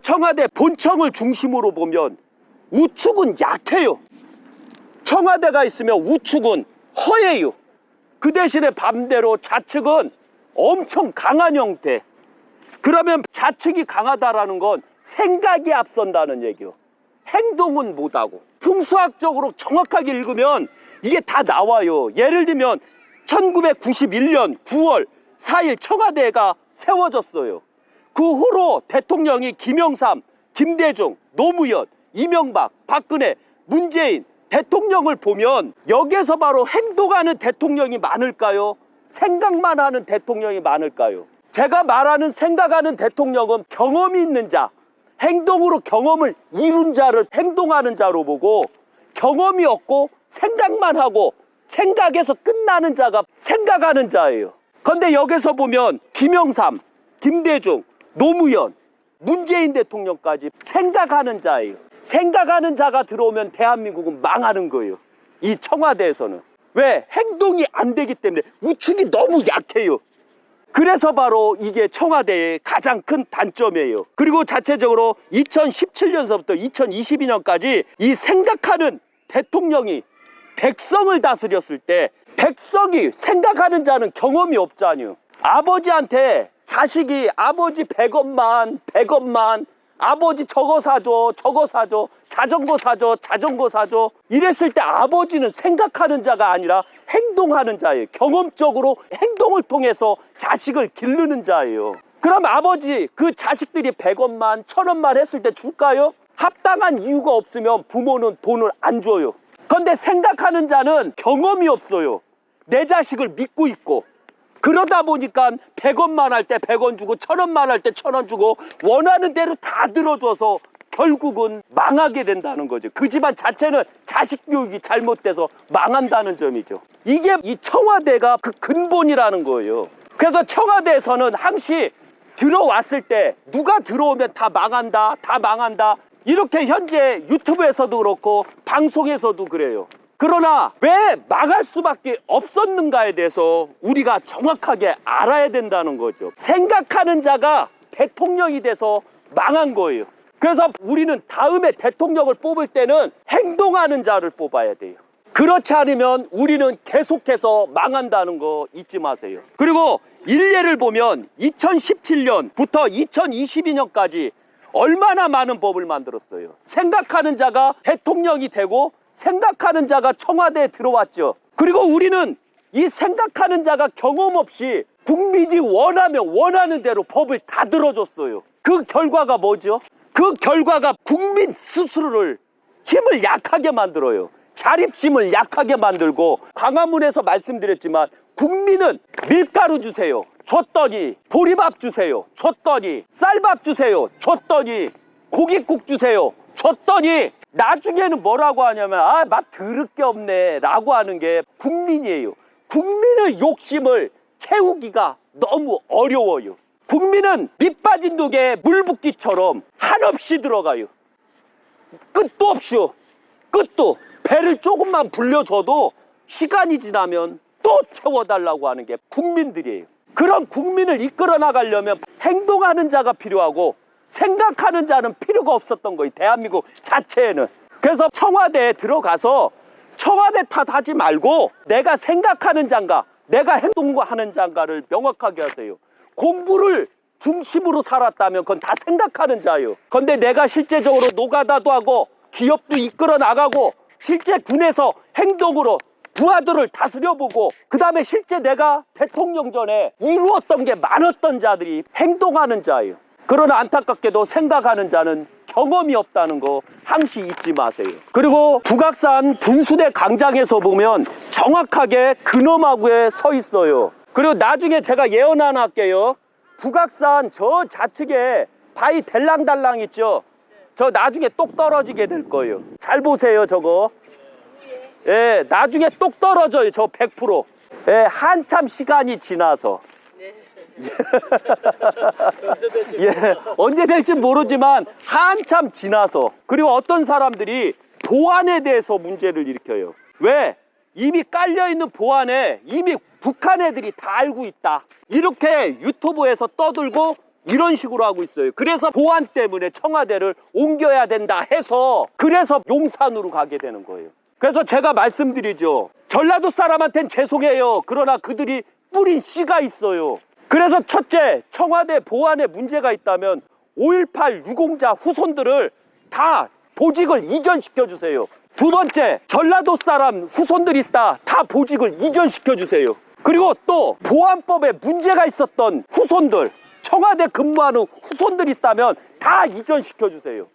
청와대 본청을 중심으로 보면 우측은 약해요. 청와대가 있으면 우측은 허해요. 그 대신에 반대로 좌측은 엄청 강한 형태. 그러면 좌측이 강하다라는 건 생각이 앞선다는 얘기요. 행동은 못하고. 풍수학적으로 정확하게 읽으면 이게 다 나와요. 예를 들면 1991년 9월 4일 청와대가 세워졌어요. 그 후로 대통령이 김영삼, 김대중, 노무현, 이명박, 박근혜, 문재인 대통령을 보면 여기에서 바로 행동하는 대통령이 많을까요? 생각만 하는 대통령이 많을까요? 제가 말하는 생각하는 대통령은 경험이 있는 자, 행동으로 경험을 이룬 자를 행동하는 자로 보고, 경험이 없고 생각만 하고 생각에서 끝나는 자가 생각하는 자예요. 그런데 여기서 보면 김영삼, 김대중, 노무현, 문재인 대통령까지 생각하는 자예요. 생각하는 자가 들어오면 대한민국은 망하는 거예요. 이 청와대에서는. 왜? 행동이 안 되기 때문에. 우측이 너무 약해요. 그래서 바로 이게 청와대의 가장 큰 단점이에요. 그리고 자체적으로 2017년서부터 2022년까지 이 생각하는 대통령이 백성을 다스렸을 때, 백성이 생각하는 자는 경험이 없잖아요. 아버지한테 자식이 아버지 100원만 아버지 저거 사줘 자전거 사줘 이랬을 때 아버지는 생각하는 자가 아니라 행동하는 자예요. 경험적으로 행동을 통해서 자식을 기르는 자예요. 그럼 아버지 그 자식들이 100원만 1000원만 했을 때 줄까요? 합당한 이유가 없으면 부모는 돈을 안 줘요. 그런데 생각하는 자는 경험이 없어요. 내 자식을 믿고 있고. 그러다 보니까 100원만 할 때 100원 주고 1000원만 할 때 1000원 주고 원하는 대로 다 들어줘서 결국은 망하게 된다는 거죠. 그 집안 자체는 자식 교육이 잘못돼서 망한다는 점이죠. 이게 이 청와대가 그 근본이라는 거예요. 그래서 청와대에서는 항시 들어왔을 때 누가 들어오면 다 망한다 이렇게 현재 유튜브에서도 그렇고 방송에서도 그래요. 그러나 왜 망할 수밖에 없었는가에 대해서 우리가 정확하게 알아야 된다는 거죠. 생각하는 자가 대통령이 돼서 망한 거예요. 그래서 우리는 다음에 대통령을 뽑을 때는 행동하는 자를 뽑아야 돼요. 그렇지 않으면 우리는 계속해서 망한다는 거 잊지 마세요. 그리고 일례를 보면 2017년부터 2022년까지 얼마나 많은 법을 만들었어요. 생각하는 자가 대통령이 되고 생각하는 자가 청와대에 들어왔죠. 그리고 우리는 이 생각하는 자가 경험 없이 국민이 원하면 원하는 대로 법을 다 들어줬어요. 그 결과가 뭐죠? 그 결과가 국민 스스로를 힘을 약하게 만들어요. 자립심을 약하게 만들고, 광화문에서 말씀드렸지만 국민은 밀가루 주세요 줬더니, 보리밥 주세요 줬더니, 쌀밥 주세요 줬더니, 고깃국 주세요 줬더니 나중에는 뭐라고 하냐면 맛 더럽게 없네 라고 하는 게 국민이에요. 국민의 욕심을 채우기가 너무 어려워요. 국민은 밑 빠진 독에 물 붓기처럼 한없이 들어가요. 끝도 없이요. 끝도. 배를 조금만 불려줘도 시간이 지나면 또 채워달라고 하는 게 국민들이에요. 그런 국민을 이끌어 나가려면 행동하는 자가 필요하고 생각하는 자는 필요가 없었던 거예요. 대한민국 자체에는. 그래서 청와대에 들어가서 청와대 탓하지 말고 내가 생각하는 자인가 내가 행동하는 자인가를 명확하게 하세요. 공부를 중심으로 살았다면 그건 다 생각하는 자예요. 그런데 내가 실제적으로 노가다도 하고 기업도 이끌어 나가고 실제 군에서 행동으로 부하들을 다스려보고 그 다음에 실제 내가 대통령 전에 이루었던 게 많았던 자들이 행동하는 자예요. 그러나 안타깝게도 생각하는 자는 경험이 없다는 거 항시 잊지 마세요. 그리고 북악산 분수대 광장에서 보면 정확하게 근엄하게 서 있어요. 그리고 나중에 제가 예언 하나 할게요. 북악산 저 좌측에 바위 델랑달랑 있죠? 저 나중에 똑 떨어지게 될 거예요. 잘 보세요 저거. 예, 나중에 똑 떨어져요 저 100%. 예, 한참 시간이 지나서. 예, 언제 될지 모르지만 한참 지나서, 그리고 어떤 사람들이 보안에 대해서 문제를 일으켜요. 왜? 이미 깔려있는 보안에 이미 북한 애들이 다 알고 있다, 이렇게 유튜브에서 떠들고 이런 식으로 하고 있어요. 그래서 보안 때문에 청와대를 옮겨야 된다 해서, 그래서 용산으로 가게 되는 거예요. 그래서 제가 말씀드리죠, 전라도 사람한텐 죄송해요. 그러나 그들이 뿌린 씨가 있어요. 그래서 첫째, 청와대 보안에 문제가 있다면 5.18 유공자 후손들을 다 보직을 이전시켜 주세요. 두 번째, 전라도 사람 후손들 있다, 다 보직을 이전시켜 주세요. 그리고 또 보안법에 문제가 있었던 후손들, 청와대 근무하는 후손들 있다면 다 이전시켜 주세요.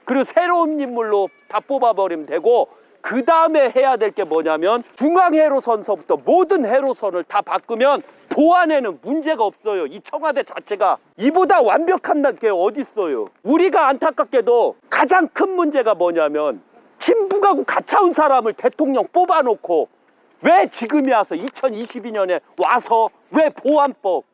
그리고 새로운 인물로 다 뽑아버리면 되고, 그 다음에 해야 될 게 뭐냐면 중앙해로선서부터 모든 해로선을 다 바꾸면 보안에는 문제가 없어요. 이 청와대 자체가 이보다 완벽한 게 어디 있어요. 우리가 안타깝게도 가장 큰 문제가 뭐냐면, 친북하고 가차운 사람을 대통령 뽑아놓고 왜 지금이 와서 2022년에 와서 왜 보안법,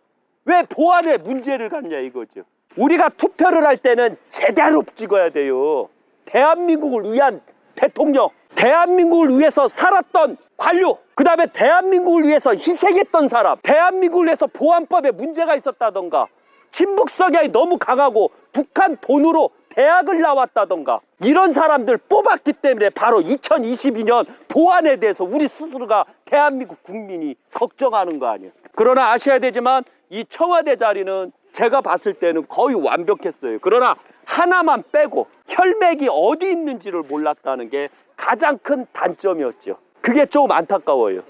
왜 보안에 문제를 갖냐 이거죠. 우리가 투표를 할 때는 제대로 찍어야 돼요. 대한민국을 위한 대통령, 대한민국을 위해서 살았던 관료, 그 다음에 대한민국을 위해서 희생했던 사람, 대한민국을 위해서 보안법에 문제가 있었다던가, 친북 성향이 너무 강하고 북한 돈으로 대학을 나왔다던가, 이런 사람들 뽑았기 때문에 바로 2022년 보안에 대해서 우리 스스로가, 대한민국 국민이 걱정하는 거 아니에요. 그러나 아셔야 되지만 이 청와대 자리는 제가 봤을 때는 거의 완벽했어요. 그러나 하나만 빼고 혈맥이 어디 있는지를 몰랐다는 게 가장 큰 단점이었죠. 그게 좀 안타까워요.